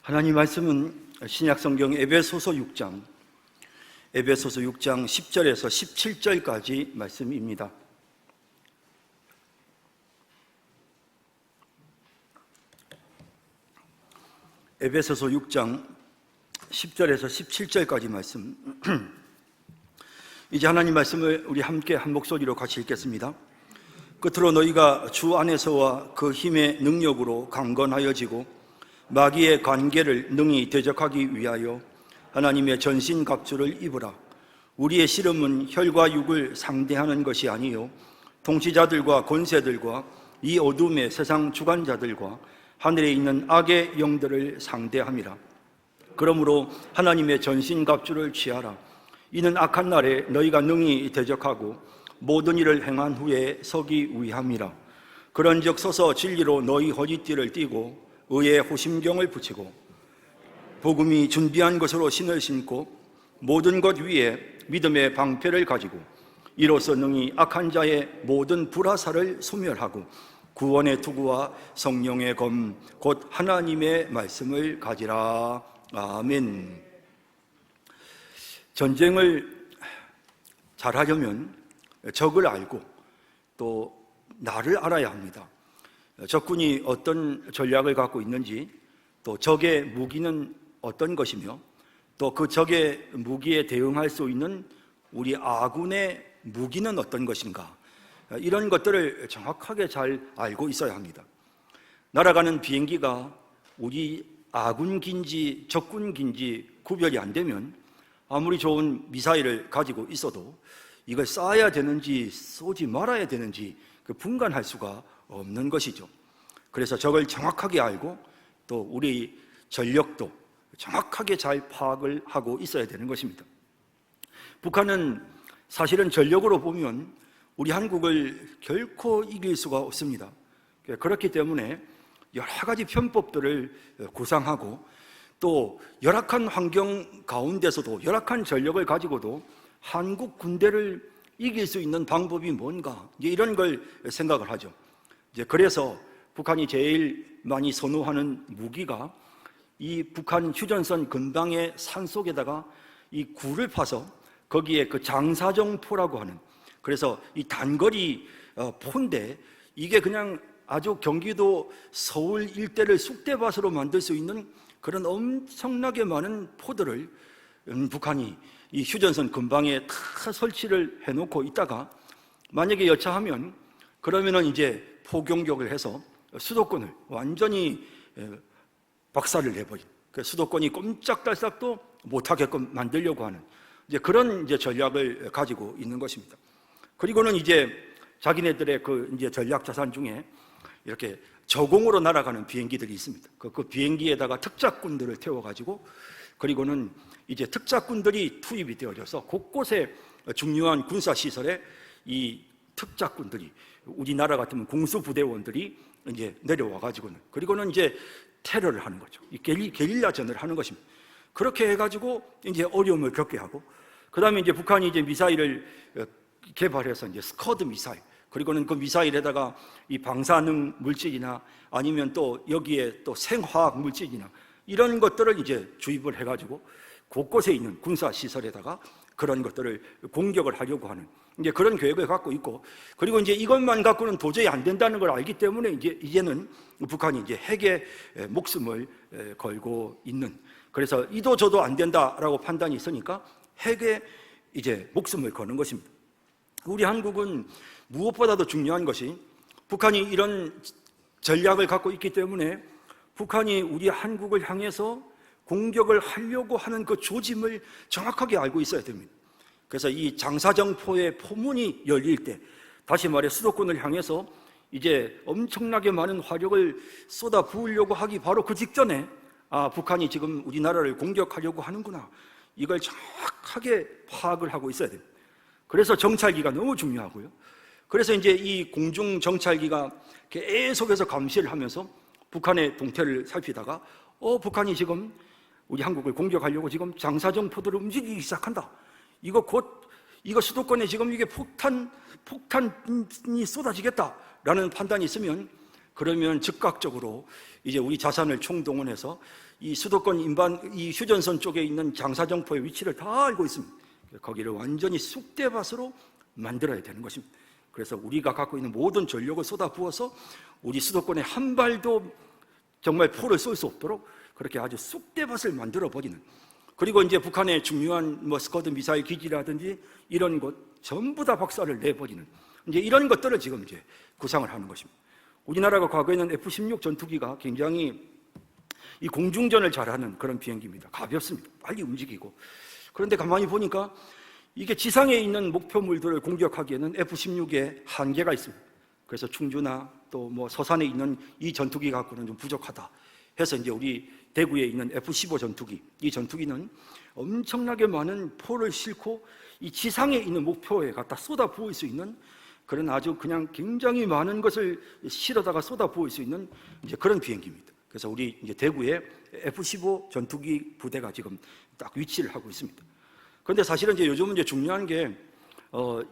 하나님 말씀은 신약성경 에베소서 6장 10절에서 17절까지 말씀입니다. 에베소서 6장 10절에서 17절까지 말씀. 이제 하나님 말씀을 우리 함께 한 목소리로 같이 읽겠습니다. 끝으로 너희가 주 안에서와 그 힘의 능력으로 강건하여지고 마귀의 관계를 능히 대적하기 위하여 하나님의 전신갑주를 입으라. 우리의 씨름은 혈과 육을 상대하는 것이 아니요 통치자들과 권세들과 이 어둠의 세상 주관자들과 하늘에 있는 악의 영들을 상대함이라. 그러므로 하나님의 전신갑주를 취하라. 이는 악한 날에 너희가 능히 대적하고 모든 일을 행한 후에 서기 위함이라. 그런즉 서서 진리로 너희 허리띠를 띠고 의의 호심경을 붙이고 복음이 준비한 것으로 신을 신고 모든 것 위에 믿음의 방패를 가지고 이로써 능히 악한 자의 모든 불화살을 소멸하고 구원의 투구와 성령의 검 곧 하나님의 말씀을 가지라. 아멘. 전쟁을 잘하려면 적을 알고 또 나를 알아야 합니다. 적군이 어떤 전략을 갖고 있는지, 또 적의 무기는 어떤 것이며, 또 그 적의 무기에 대응할 수 있는 우리 아군의 무기는 어떤 것인가, 이런 것들을 정확하게 잘 알고 있어야 합니다. 날아가는 비행기가 우리 아군기인지 적군기인지 구별이 안 되면 아무리 좋은 미사일을 가지고 있어도 이걸 쏴야 되는지 쏘지 말아야 되는지 분간할 수가 없는 것이죠. 그래서 적을 정확하게 알고 또 우리 전력도 정확하게 잘 파악을 하고 있어야 되는 것입니다. 북한은 사실은 전력으로 보면 우리 한국을 결코 이길 수가 없습니다. 그렇기 때문에 여러 가지 편법들을 구상하고 또 열악한 환경 가운데서도 열악한 전력을 가지고도 한국 군대를 이길 수 있는 방법이 뭔가, 이런 걸 생각을 하죠. 그래서 북한이 제일 많이 선호하는 무기가 이 북한 휴전선 근방의 산속에다가 이 굴을 파서 거기에 그 장사정포라고 하는, 그래서 이 단거리 포인데 이게 그냥 아주 경기도 서울 일대를 쑥대밭으로 만들 수 있는 그런 엄청나게 많은 포들을 북한이 이 휴전선 근방에 다 설치를 해놓고 있다가 만약에 여차하면 그러면은 이제 포공격을 해서 수도권을 완전히 박살을 내버린, 그 수도권이 꼼짝달싹도 못하게끔 만들려고 하는 그런 이제 전략을 가지고 있는 것입니다. 그리고는 이제 자기네들의 그 이제 전략 자산 중에 이렇게 저공으로 날아가는 비행기들이 있습니다. 그 비행기에다가 특작군들을 태워가지고 그리고는 이제 특작군들이 투입이 되어져서 곳곳에 중요한 군사시설에 이 특작군들이, 우리나라 같으면 공수부대원들이 이제 내려와가지고는, 그리고는 이제 테러를 하는 거죠. 이 게릴라전을 하는 것입니다. 그렇게 해가지고 이제 어려움을 겪게 하고, 그 다음에 이제 북한이 이제 미사일을 개발해서 이제 스커드 미사일, 그리고는 그 미사일에다가 이 방사능 물질이나 아니면 또 여기에 또 생화학 물질이나 이런 것들을 이제 주입을 해가지고 곳곳에 있는 군사시설에다가 그런 것들을 공격을 하려고 하는 이제 그런 계획을 갖고 있고, 그리고 이제 이것만 갖고는 도저히 안 된다는 걸 알기 때문에 이제는 북한이 이제 핵에 목숨을 걸고 있는, 그래서 이도 저도 안 된다라고 판단이 있으니까 핵에 이제 목숨을 거는 것입니다. 우리 한국은 무엇보다도 중요한 것이 북한이 이런 전략을 갖고 있기 때문에 북한이 우리 한국을 향해서 공격을 하려고 하는 그 조짐을 정확하게 알고 있어야 됩니다. 그래서 이 장사정포의 포문이 열릴 때, 다시 말해 수도권을 향해서 이제 엄청나게 많은 화력을 쏟아 부으려고 하기 바로 그 직전에 북한이 지금 우리나라를 공격하려고 하는구나, 이걸 정확하게 파악을 하고 있어야 됩니다. 그래서 정찰기가 너무 중요하고요. 그래서 이제 이 공중 정찰기가 계속해서 감시를 하면서 북한의 동태를 살피다가 북한이 지금 우리 한국을 공격하려고 지금 장사정포들을 움직이기 시작한다. 이거 수도권에 지금 이게 폭탄이 쏟아지겠다라는 판단이 있으면 그러면 즉각적으로 이제 우리 자산을 총동원해서 이 수도권 이 휴전선 쪽에 있는 장사정포의 위치를 다 알고 있습니다. 거기를 완전히 쑥대밭으로 만들어야 되는 것입니다. 그래서 우리가 갖고 있는 모든 전력을 쏟아부어서 우리 수도권에 한 발도 정말 포를 쏠 수 없도록 그렇게 아주 쑥대밭을 만들어 버리는, 그리고 이제 북한의 중요한 스커드 미사일 기지라든지 이런 것 전부 다 박살을 내버리는, 이제 이런 것들을 지금 이제 구상을 하는 것입니다. 우리나라가 과거에는 F-16 전투기가 굉장히 이 공중전을 잘하는 그런 비행기입니다. 가볍습니다. 빨리 움직이고. 그런데 가만히 보니까 이게 지상에 있는 목표물들을 공격하기에는 F-16에 한계가 있습니다. 그래서 충주나 또 서산에 있는 이 전투기 갖고는 좀 부족하다 해서 이제 우리 대구에 있는 F-15 전투기, 이 전투기는 엄청나게 많은 포를 싣고 이 지상에 있는 목표에 갖다 쏟아 부을 수 있는 그런 아주 그냥 굉장히 많은 것을 실어다가 쏟아 부을 수 있는 이제 그런 비행기입니다. 그래서 우리 이제 대구에 F-15 전투기 부대가 지금 딱 위치를 하고 있습니다. 그런데 사실은 이제 요즘은 이제 중요한 게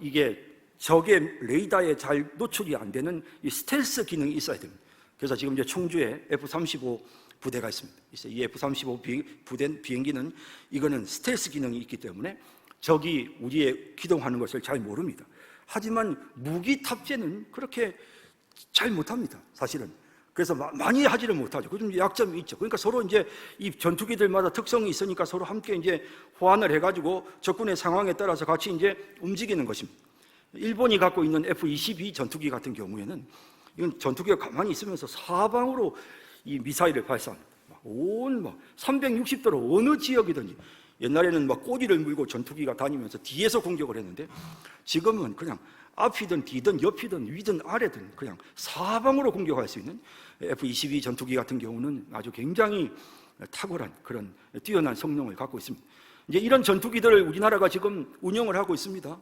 이게 적의 레이더에 잘 노출이 안 되는 이 스텔스 기능이 있어야 됩니다. 그래서 지금 이제 청주에 F-35 부대가 있습니다. 이 F-35 부대 비행기는 이거는 스텔스 기능이 있기 때문에 적이 우리의 기동하는 것을 잘 모릅니다. 하지만 무기 탑재는 그렇게 잘 못합니다, 사실은. 그래서 많이 하지를 못하죠. 그 좀 약점이 있죠. 그러니까 서로 이제 이 전투기들마다 특성이 있으니까 서로 함께 이제 호환을 해가지고 적군의 상황에 따라서 같이 이제 움직이는 것입니다. 일본이 갖고 있는 F-22 전투기 같은 경우에는 이건 전투기가 가만히 있으면서 사방으로 이 미사일을 발사합니다. 온 360도로 어느 지역이든지. 옛날에는 꼬리를 물고 전투기가 다니면서 뒤에서 공격을 했는데 지금은 그냥 앞이든 뒤든 옆이든 위든 아래든 그냥 사방으로 공격할 수 있는 F-22 전투기 같은 경우는 아주 굉장히 탁월한 그런 뛰어난 성능을 갖고 있습니다. 이제 이런 전투기들을 우리나라가 지금 운영을 하고 있습니다.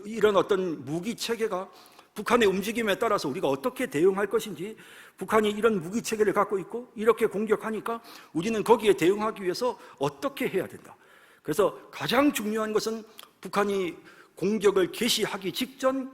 이런 어떤 무기 체계가 북한의 움직임에 따라서 우리가 어떻게 대응할 것인지, 북한이 이런 무기 체계를 갖고 있고 이렇게 공격하니까 우리는 거기에 대응하기 위해서 어떻게 해야 된다. 그래서 가장 중요한 것은 북한이 공격을 개시하기 직전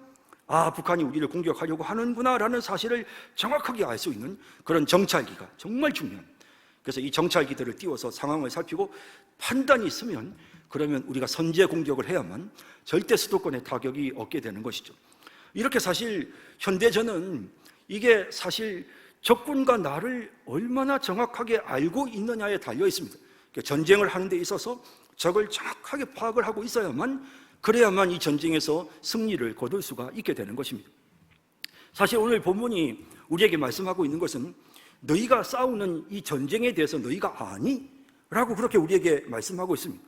북한이 우리를 공격하려고 하는구나 라는 사실을 정확하게 알 수 있는 그런 정찰기가 정말 중요합니다. 그래서 이 정찰기들을 띄워서 상황을 살피고 판단이 있으면 그러면 우리가 선제 공격을 해야만 절대 수도권에 타격이 없게 되는 것이죠. 이렇게 사실 현대전은 이게 사실 적군과 나를 얼마나 정확하게 알고 있느냐에 달려 있습니다. 전쟁을 하는 데 있어서 적을 정확하게 파악을 하고 그래야만 이 전쟁에서 승리를 거둘 수가 있게 되는 것입니다. 사실 오늘 본문이 우리에게 말씀하고 있는 것은 너희가 싸우는 이 전쟁에 대해서 너희가 아니? 라고 그렇게 우리에게 말씀하고 있습니다.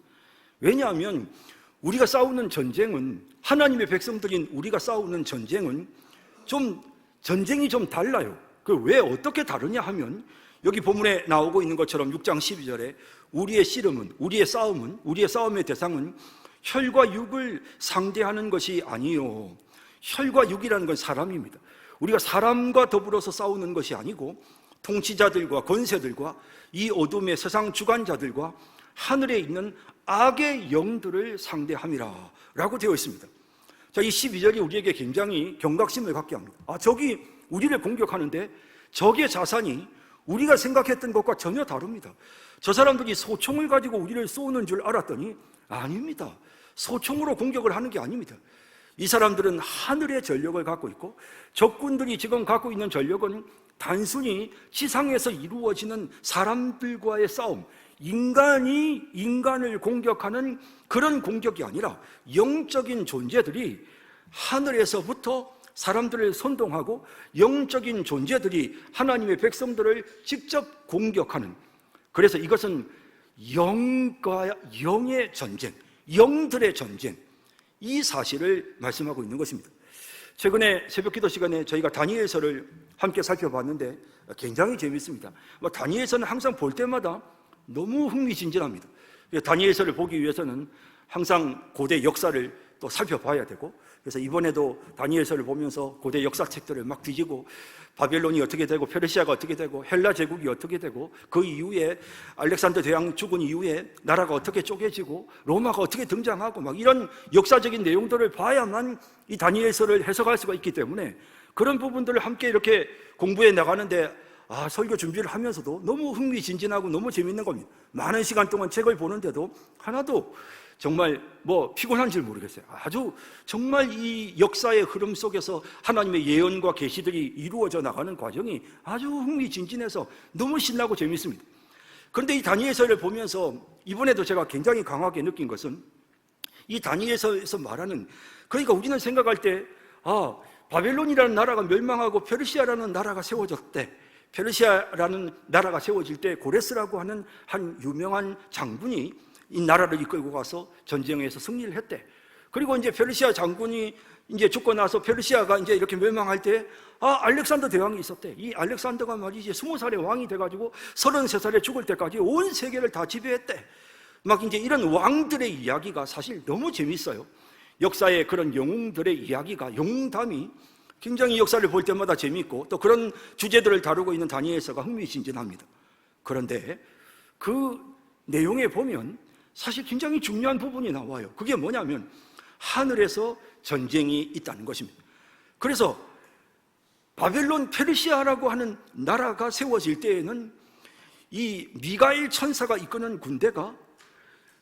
왜냐하면 우리가 싸우는 전쟁은, 하나님의 백성들인 우리가 싸우는 전쟁은 전쟁이 좀 달라요. 왜 어떻게 다르냐 하면 여기 본문에 나오고 있는 것처럼 6장 12절에 우리의 씨름은, 우리의 싸움의 대상은 혈과 육을 상대하는 것이 아니요. 혈과 육이라는 건 사람입니다. 우리가 사람과 더불어서 싸우는 것이 아니고 통치자들과 권세들과 이 어둠의 세상 주관자들과 하늘에 있는 악의 영들을 상대함이라 라고 되어 있습니다. 자, 이 12절이 우리에게 굉장히 경각심을 갖게 합니다. 적이 우리를 공격하는데 적의 자산이 우리가 생각했던 것과 전혀 다릅니다. 저 사람들이 소총을 가지고 우리를 쏘는 줄 알았더니 아닙니다. 소총으로 공격을 하는 게 아닙니다. 이 사람들은 하늘의 전력을 갖고 있고 적군들이 지금 갖고 있는 전력은 단순히 지상에서 이루어지는 사람들과의 싸움, 인간이 인간을 공격하는 그런 공격이 아니라 영적인 존재들이 하늘에서부터 사람들을 선동하고 영적인 존재들이 하나님의 백성들을 직접 공격하는, 그래서 이것은 영과 영의 전쟁, 영들의 전쟁, 이 사실을 말씀하고 있는 것입니다. 최근에 새벽기도 시간에 저희가 다니엘서를 함께 살펴봤는데 굉장히 재밌습니다. 다니엘서는 항상 볼 때마다 너무 흥미진진합니다. 다니엘서를 보기 위해서는 항상 고대 역사를 또 살펴봐야 되고, 그래서 이번에도 다니엘서를 보면서 고대 역사책들을 막 뒤지고 바벨론이 어떻게 되고 페르시아가 어떻게 되고 헬라 제국이 어떻게 되고 그 이후에 알렉산더 대왕 죽은 이후에 나라가 어떻게 쪼개지고 로마가 어떻게 등장하고 막 이런 역사적인 내용들을 봐야만 이 다니엘서를 해석할 수가 있기 때문에 그런 부분들을 함께 이렇게 공부해 나가는데 설교 준비를 하면서도 너무 흥미진진하고 너무 재밌는 겁니다. 많은 시간 동안 책을 보는데도 하나도 정말 피곤한 줄 모르겠어요. 아주 정말 이 역사의 흐름 속에서 하나님의 예언과 계시들이 이루어져 나가는 과정이 아주 흥미진진해서 너무 신나고 재밌습니다. 그런데 이 다니엘서를 보면서 이번에도 제가 굉장히 강하게 느낀 것은 이 다니엘서에서 말하는, 그러니까 우리는 생각할 때 바벨론이라는 나라가 멸망하고 페르시아라는 나라가 세워졌대. 페르시아라는 나라가 세워질 때 고레스라고 하는 한 유명한 장군이 이 나라를 이끌고 가서 전쟁에서 승리를 했대. 그리고 이제 페르시아 장군이 이제 죽고 나서 페르시아가 이제 이렇게 멸망할 때 알렉산더 대왕이 있었대. 이 알렉산더가 말이지 20살의 왕이 돼가지고 33살에 죽을 때까지 온 세계를 다 지배했대. 막 이제 이런 왕들의 이야기가 사실 너무 재밌어요. 역사의 그런 영웅들의 이야기가, 영웅담이 굉장히 역사를 볼 때마다 재밌고 또 그런 주제들을 다루고 있는 다니엘서가 흥미진진합니다. 그런데 그 내용에 보면 사실 굉장히 중요한 부분이 나와요. 그게 뭐냐면 하늘에서 전쟁이 있다는 것입니다. 그래서 바벨론 페르시아라고 하는 나라가 세워질 때에는 이 미가엘 천사가 이끄는 군대가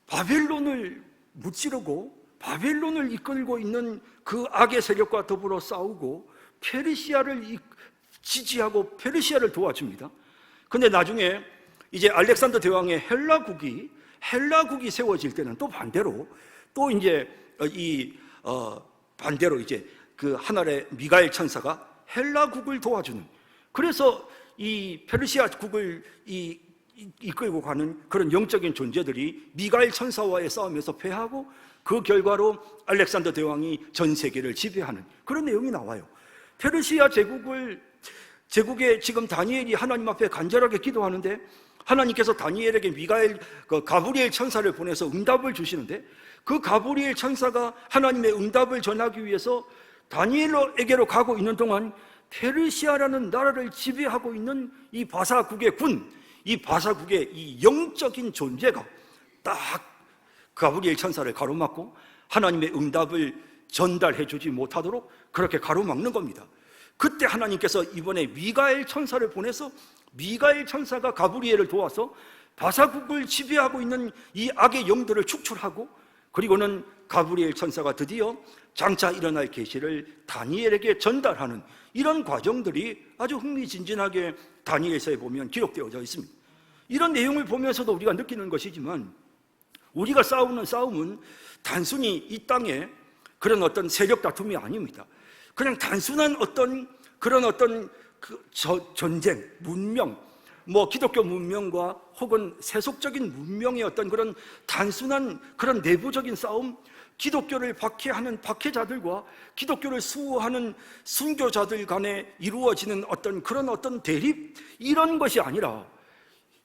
바벨론을 무찌르고 바벨론을 이끌고 있는 그 악의 세력과 더불어 싸우고 페르시아를 지지하고 페르시아를 도와줍니다. 근데 나중에 이제 알렉산더 대왕의 헬라국이 세워질 때는 또 반대로 또 이제 반대로 이제 그 하늘의 미가엘 천사가 헬라국을 도와주는, 그래서 이 페르시아국을 이끌고 가는 그런 영적인 존재들이 미가엘 천사와의 싸움에서 패하고 그 결과로 알렉산더 대왕이 전 세계를 지배하는 그런 내용이 나와요. 페르시아 제국에 지금 다니엘이 하나님 앞에 간절하게 기도하는데 하나님께서 다니엘에게 가브리엘 천사를 보내서 응답을 주시는데 그 가브리엘 천사가 하나님의 응답을 전하기 위해서 다니엘에게로 가고 있는 동안 페르시아라는 나라를 지배하고 있는 이 바사국의 이 바사국의 이 영적인 존재가 딱 가브리엘 천사를 가로막고 하나님의 응답을 전달해 주지 못하도록 그렇게 가로막는 겁니다. 그때 하나님께서 이번에 미가엘 천사를 보내서 미가엘 천사가 가브리엘을 도와서 바사국을 지배하고 있는 이 악의 영들을 축출하고, 그리고는 가브리엘 천사가 드디어 장차 일어날 계시를 다니엘에게 전달하는 이런 과정들이 아주 흥미진진하게 다니엘서에 보면 기록되어져 있습니다. 이런 내용을 보면서도 우리가 느끼는 것이지만 우리가 싸우는 싸움은 단순히 이 땅에 그런 어떤 세력 다툼이 아닙니다. 그냥 단순한 그런 전쟁, 문명, 기독교 문명과 혹은 세속적인 문명의 어떤 그런 단순한 그런 내부적인 싸움, 기독교를 박해하는 박해자들과 기독교를 수호하는 순교자들 간에 이루어지는 그런 대립, 이런 것이 아니라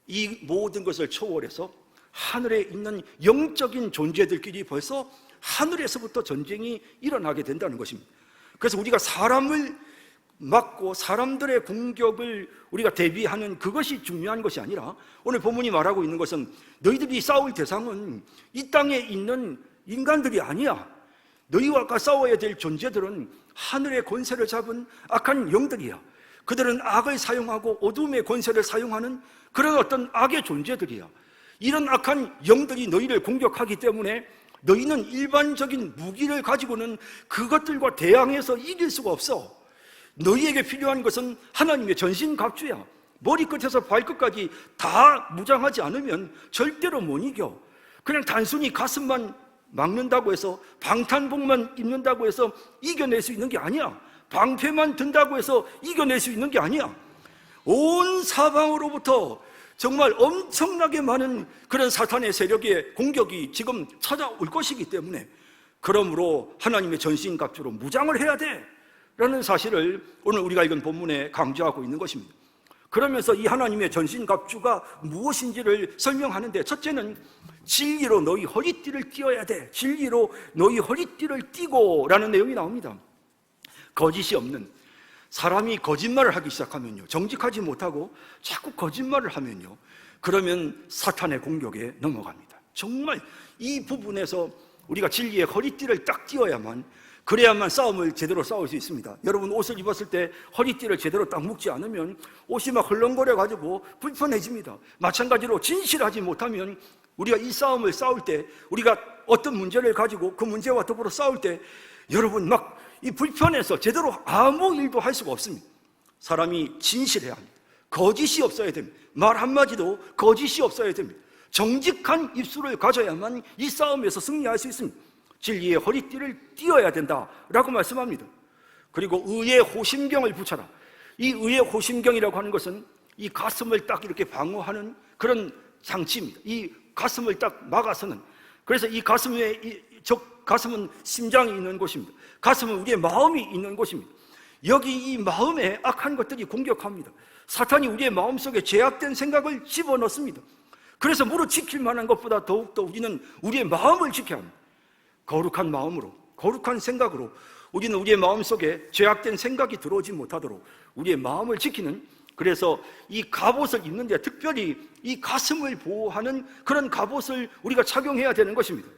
이 모든 것을 초월해서 하늘에 있는 영적인 존재들끼리 벌써 하늘에서부터 전쟁이 일어나게 된다는 것입니다. 그래서 우리가 사람을 막고 사람들의 공격을 우리가 대비하는 그것이 중요한 것이 아니라 오늘 본문이 말하고 있는 것은 너희들이 싸울 대상은 이 땅에 있는 인간들이 아니야. 너희와 싸워야 될 존재들은 하늘의 권세를 잡은 악한 영들이야. 그들은 악을 사용하고 어둠의 권세를 사용하는 그런 악의 존재들이야. 이런 악한 영들이 너희를 공격하기 때문에 너희는 일반적인 무기를 가지고는 그것들과 대항해서 이길 수가 없어. 너희에게 필요한 것은 하나님의 전신갑주야. 머리끝에서 발끝까지 다 무장하지 않으면 절대로 못 이겨. 그냥 단순히 가슴만 막는다고 해서, 방탄복만 입는다고 해서 이겨낼 수 있는 게 아니야. 방패만 든다고 해서 이겨낼 수 있는 게 아니야. 온 사방으로부터 정말 엄청나게 많은 그런 사탄의 세력의 공격이 지금 찾아올 것이기 때문에, 그러므로 하나님의 전신갑주로 무장을 해야 돼 라는 사실을 오늘 우리가 읽은 본문에 강조하고 있는 것입니다. 그러면서 이 하나님의 전신갑주가 무엇인지를 설명하는데, 첫째는 진리로 너희 허리띠를 띄어야 돼. 진리로 너희 허리띠를 띠고 라는 내용이 나옵니다. 거짓이 없는, 사람이 거짓말을 하기 시작하면요, 정직하지 못하고 자꾸 거짓말을 하면요, 그러면 사탄의 공격에 넘어갑니다. 정말 이 부분에서 우리가 진리의 허리띠를 딱 띄어야만 그래야만 싸움을 제대로 싸울 수 있습니다. 여러분, 옷을 입었을 때 허리띠를 제대로 딱 묶지 않으면 옷이 막 헐렁거려가지고 불편해집니다. 마찬가지로 진실하지 못하면 우리가 이 싸움을 싸울 때, 우리가 어떤 문제를 가지고 그 문제와 더불어 싸울 때 여러분 막 이 불편해서 제대로 아무 일도 할 수가 없습니다. 사람이 진실해야 합니다. 거짓이 없어야 됩니다. 말 한마디도 거짓이 없어야 됩니다. 정직한 입술을 가져야만 이 싸움에서 승리할 수 있습니다. 진리의 허리띠를 띄어야 된다라고 말씀합니다. 그리고 의의 호심경을 붙여라. 이 의의 호심경이라고 하는 것은 이 가슴을 딱 이렇게 방어하는 그런 장치입니다. 이 가슴을 딱 막아서는, 그래서 이 가슴에 가슴은 심장이 있는 곳입니다. 가슴은 우리의 마음이 있는 곳입니다. 여기 이 마음에 악한 것들이 공격합니다. 사탄이 우리의 마음속에 죄악된 생각을 집어넣습니다. 그래서 무릇 지킬 만한 것보다 더욱더 우리는 우리의 마음을 지켜야 합니다. 거룩한 마음으로, 거룩한 생각으로 우리는 우리의 마음속에 죄악된 생각이 들어오지 못하도록 우리의 마음을 지키는, 그래서 이 갑옷을 입는데 특별히 이 가슴을 보호하는 그런 갑옷을 우리가 착용해야 되는 것입니다.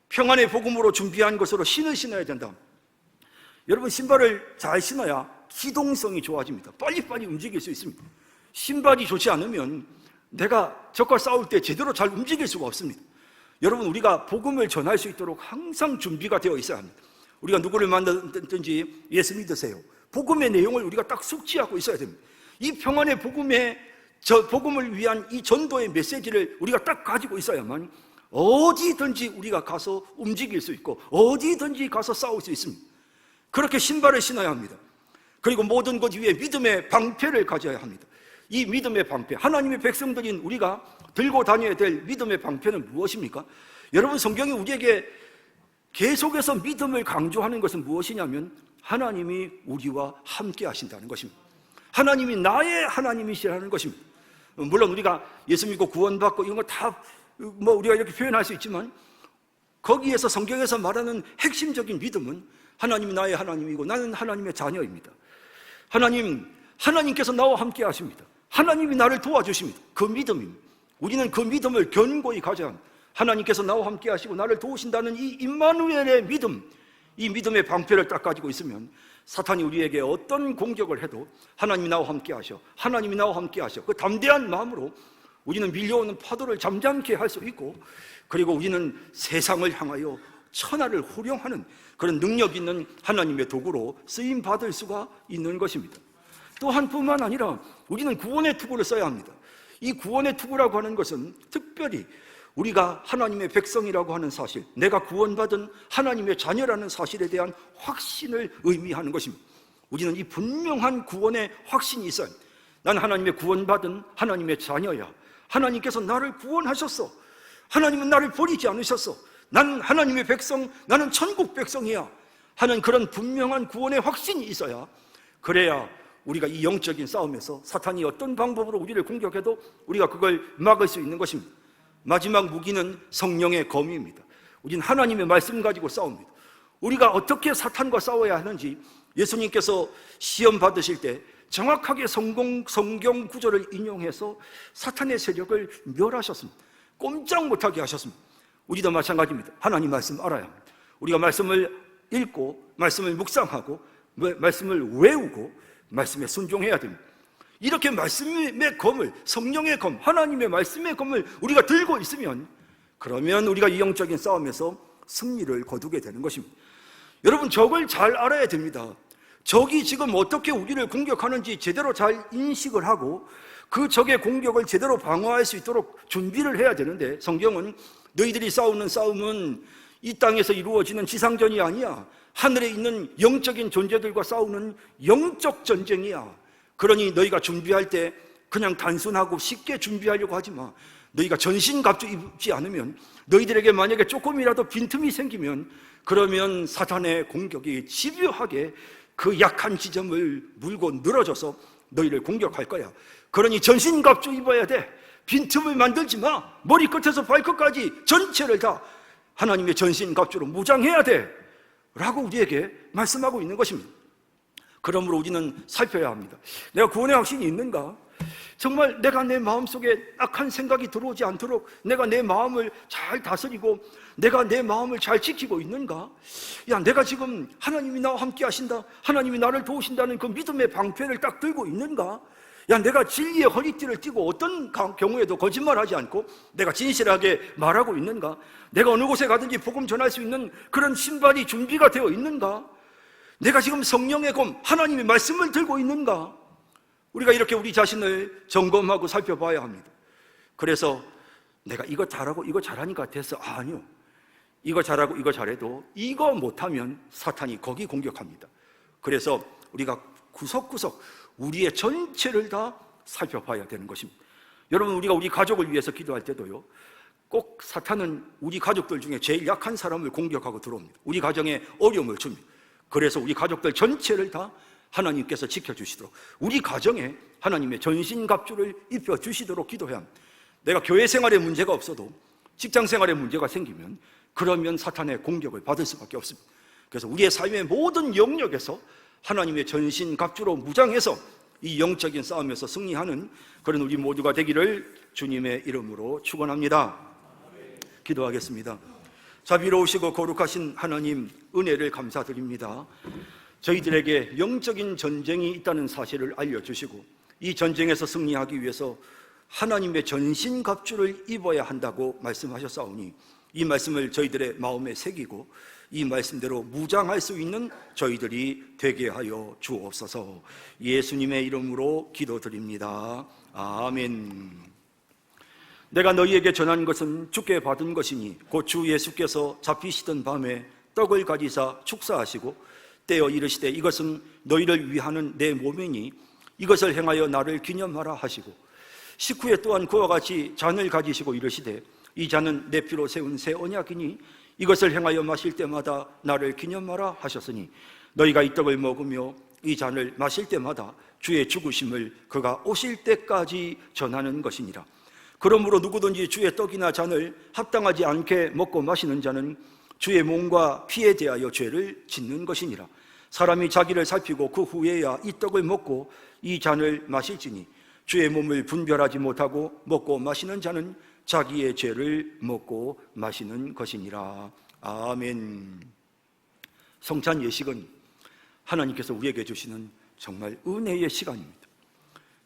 평안의 복음으로 준비한 것으로 신을 신어야 된다. 여러분, 신발을 잘 신어야 기동성이 좋아집니다. 빨리빨리 움직일 수 있습니다. 신발이 좋지 않으면 내가 적과 싸울 때 제대로 잘 움직일 수가 없습니다. 여러분, 우리가 복음을 전할 수 있도록 항상 준비가 되어 있어야 합니다. 우리가 누구를 만나든지 예수 믿으세요. 복음의 내용을 우리가 딱 숙지하고 있어야 됩니다. 이 평안의 복음을 위한 이 전도의 메시지를 우리가 딱 가지고 있어야만 어디든지 우리가 가서 움직일 수 있고 어디든지 가서 싸울 수 있습니다. 그렇게 신발을 신어야 합니다. 그리고 모든 것 위에 믿음의 방패를 가져야 합니다. 이 믿음의 방패, 하나님의 백성들인 우리가 들고 다녀야 될 믿음의 방패는 무엇입니까? 여러분, 성경이 우리에게 계속해서 믿음을 강조하는 것은 무엇이냐면 하나님이 우리와 함께 하신다는 것입니다. 하나님이 나의 하나님이시라는 것입니다. 물론 우리가 예수 믿고 구원받고 이런 거 다 우리가 이렇게 표현할 수 있지만, 거기에서 성경에서 말하는 핵심적인 믿음은 하나님이 나의 하나님이고 나는 하나님의 자녀입니다. 하나님께서 나와 함께 하십니다. 하나님이 나를 도와주십니다. 그 믿음입니다. 우리는 그 믿음을 견고히 가져야 합니다. 하나님께서 나와 함께 하시고 나를 도우신다는 이 임마누엘의 믿음, 이 믿음의 방패를 딱 가지고 있으면 사탄이 우리에게 어떤 공격을 해도 하나님이 나와 함께 하셔, 하나님이 나와 함께 하셔, 그 담대한 마음으로 우리는 밀려오는 파도를 잠잠케 할 수 있고, 그리고 우리는 세상을 향하여 천하를 호령하는 그런 능력 있는 하나님의 도구로 쓰임 받을 수가 있는 것입니다. 또한 뿐만 아니라 우리는 구원의 투구를 써야 합니다. 이 구원의 투구라고 하는 것은 특별히 우리가 하나님의 백성이라고 하는 사실, 내가 구원받은 하나님의 자녀라는 사실에 대한 확신을 의미하는 것입니다. 우리는 이 분명한 구원의 확신이 있어요. 난 하나님의 구원받은 하나님의 자녀야. 하나님께서 나를 구원하셨어. 하나님은 나를 버리지 않으셨어. 난 하나님의 백성, 나는 천국 백성이야 하는 그런 분명한 구원의 확신이 있어야, 그래야 우리가 이 영적인 싸움에서 사탄이 어떤 방법으로 우리를 공격해도 우리가 그걸 막을 수 있는 것입니다. 마지막 무기는 성령의 검입니다. 우리는 하나님의 말씀 가지고 싸웁니다. 우리가 어떻게 사탄과 싸워야 하는지 예수님께서 시험 받으실 때 정확하게 성경 구절을 인용해서 사탄의 세력을 멸하셨습니다. 꼼짝 못하게 하셨습니다. 우리도 마찬가지입니다. 하나님 말씀 알아야 합니다. 우리가 말씀을 읽고 말씀을 묵상하고 말씀을 외우고 말씀에 순종해야 됩니다. 이렇게 말씀의 검을, 성령의 검, 하나님의 말씀의 검을 우리가 들고 있으면, 그러면 우리가 이 영적인 싸움에서 승리를 거두게 되는 것입니다. 여러분, 적을 잘 알아야 됩니다. 적이 지금 어떻게 우리를 공격하는지 제대로 잘 인식을 하고 그 적의 공격을 제대로 방어할 수 있도록 준비를 해야 되는데, 성경은 너희들이 싸우는 싸움은 이 땅에서 이루어지는 지상전이 아니야. 하늘에 있는 영적인 존재들과 싸우는 영적 전쟁이야. 그러니 너희가 준비할 때 그냥 단순하고 쉽게 준비하려고 하지 마. 너희가 전신갑주 입지 않으면, 너희들에게 만약에 조금이라도 빈틈이 생기면, 그러면 사탄의 공격이 집요하게 그 약한 지점을 물고 늘어져서 너희를 공격할 거야. 그러니 전신갑주 입어야 돼. 빈틈을 만들지 마. 머리끝에서 발끝까지 전체를 다 하나님의 전신갑주로 무장해야 돼 라고 우리에게 말씀하고 있는 것입니다. 그러므로 우리는 살펴야 합니다. 내가 구원의 확신이 있는가? 정말 내가 내 마음속에 악한 생각이 들어오지 않도록 내가 내 마음을 잘 다스리고 내가 내 마음을 잘 지키고 있는가? 야, 내가 지금 하나님이 나와 함께 하신다, 하나님이 나를 도우신다는 그 믿음의 방패를 딱 들고 있는가? 야, 내가 진리의 허리띠를 띠고 어떤 경우에도 거짓말하지 않고 내가 진실하게 말하고 있는가? 내가 어느 곳에 가든지 복음 전할 수 있는 그런 신발이 준비가 되어 있는가? 내가 지금 성령의 검, 하나님의 말씀을 들고 있는가? 우리가 이렇게 우리 자신을 점검하고 살펴봐야 합니다. 그래서 내가 이거 잘하고 이거 잘하니까 됐어. 아니요. 이거 잘하고 이거 잘해도 이거 못하면 사탄이 거기 공격합니다. 그래서 우리가 구석구석 우리의 전체를 다 살펴봐야 되는 것입니다. 여러분, 우리가 우리 가족을 위해서 기도할 때도요, 꼭 사탄은 우리 가족들 중에 제일 약한 사람을 공격하고 들어옵니다. 우리 가정에 어려움을 줍니다. 그래서 우리 가족들 전체를 다 하나님께서 지켜주시도록, 우리 가정에 하나님의 전신갑주를 입혀주시도록 기도해야 합니다. 내가 교회 생활에 문제가 없어도 직장 생활에 문제가 생기면 그러면 사탄의 공격을 받을 수밖에 없습니다. 그래서 우리의 삶의 모든 영역에서 하나님의 전신갑주로 무장해서 이 영적인 싸움에서 승리하는 그런 우리 모두가 되기를 주님의 이름으로 축원합니다. 기도하겠습니다. 자비로우시고 거룩하신 하나님, 은혜를 감사드립니다. 저희들에게 영적인 전쟁이 있다는 사실을 알려주시고 이 전쟁에서 승리하기 위해서 하나님의 전신갑주를 입어야 한다고 말씀하셨사오니 이 말씀을 저희들의 마음에 새기고 이 말씀대로 무장할 수 있는 저희들이 되게 하여 주옵소서. 예수님의 이름으로 기도드립니다. 아멘. 내가 너희에게 전한 것은 주께 받은 것이니 곧 주 예수께서 잡히시던 밤에 떡을 가지사 축사하시고 떼어 이르시되 이것은 너희를 위하는 내 몸이니 이것을 행하여 나를 기념하라 하시고 식후에 또한 그와 같이 잔을 가지시고 이르시되 이 잔은 내 피로 세운 새 언약이니 이것을 행하여 마실 때마다 나를 기념하라 하셨으니 너희가 이 떡을 먹으며 이 잔을 마실 때마다 주의 죽으심을 그가 오실 때까지 전하는 것이니라. 그러므로 누구든지 주의 떡이나 잔을 합당하지 않게 먹고 마시는 자는 주의 몸과 피에 대하여 죄를 짓는 것이니라. 사람이 자기를 살피고 그 후에야 이 떡을 먹고 이 잔을 마실지니 주의 몸을 분별하지 못하고 먹고 마시는 자는 자기의 죄를 먹고 마시는 것이니라. 아멘. 성찬 예식은 하나님께서 우리에게 주시는 정말 은혜의 시간입니다.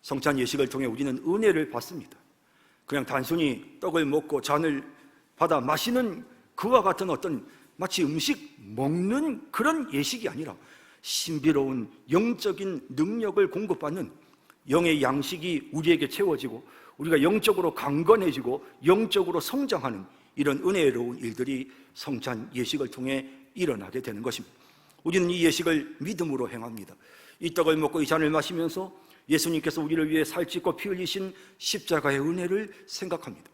성찬 예식을 통해 우리는 은혜를 받습니다. 그냥 단순히 떡을 먹고 잔을 받아 마시는 그와 같은 어떤 마치 음식 먹는 그런 예식이 아니라 신비로운 영적인 능력을 공급받는 영의 양식이 우리에게 채워지고 우리가 영적으로 강건해지고 영적으로 성장하는 이런 은혜로운 일들이 성찬 예식을 통해 일어나게 되는 것입니다. 우리는 이 예식을 믿음으로 행합니다. 이 떡을 먹고 이 잔을 마시면서 예수님께서 우리를 위해 살찌고 피 흘리신 십자가의 은혜를 생각합니다.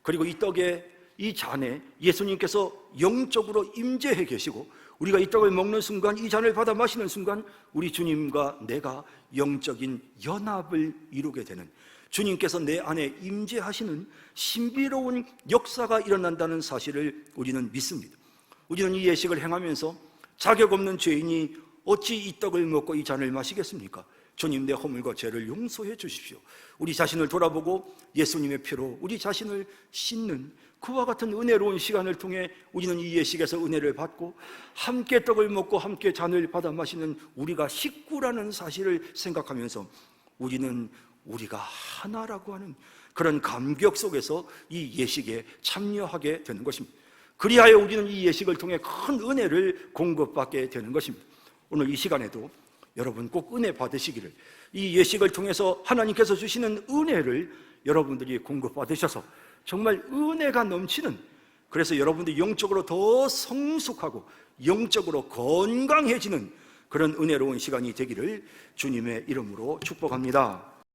그리고 이 떡에 이 잔에 예수님께서 영적으로 임재해 계시고 우리가 이 떡을 먹는 순간, 이 잔을 받아 마시는 순간 우리 주님과 내가 영적인 연합을 이루게 되는, 주님께서 내 안에 임재하시는 신비로운 역사가 일어난다는 사실을 우리는 믿습니다. 우리는 이 예식을 행하면서 자격 없는 죄인이 어찌 이 떡을 먹고 이 잔을 마시겠습니까? 주님, 내 허물과 죄를 용서해 주십시오. 우리 자신을 돌아보고 예수님의 피로 우리 자신을 씻는 그와 같은 은혜로운 시간을 통해 우리는 이 예식에서 은혜를 받고 함께 떡을 먹고 함께 잔을 받아 마시는 우리가 식구라는 사실을 생각하면서 우리는 우리가 하나라고 하는 그런 감격 속에서 이 예식에 참여하게 되는 것입니다. 그리하여 우리는 이 예식을 통해 큰 은혜를 공급받게 되는 것입니다. 오늘 이 시간에도 여러분 꼭 은혜 받으시기를, 이 예식을 통해서 하나님께서 주시는 은혜를 여러분들이 공급받으셔서 정말 은혜가 넘치는, 그래서 여러분들이 영적으로 더 성숙하고 영적으로 건강해지는 그런 은혜로운 시간이 되기를 주님의 이름으로 축복합니다.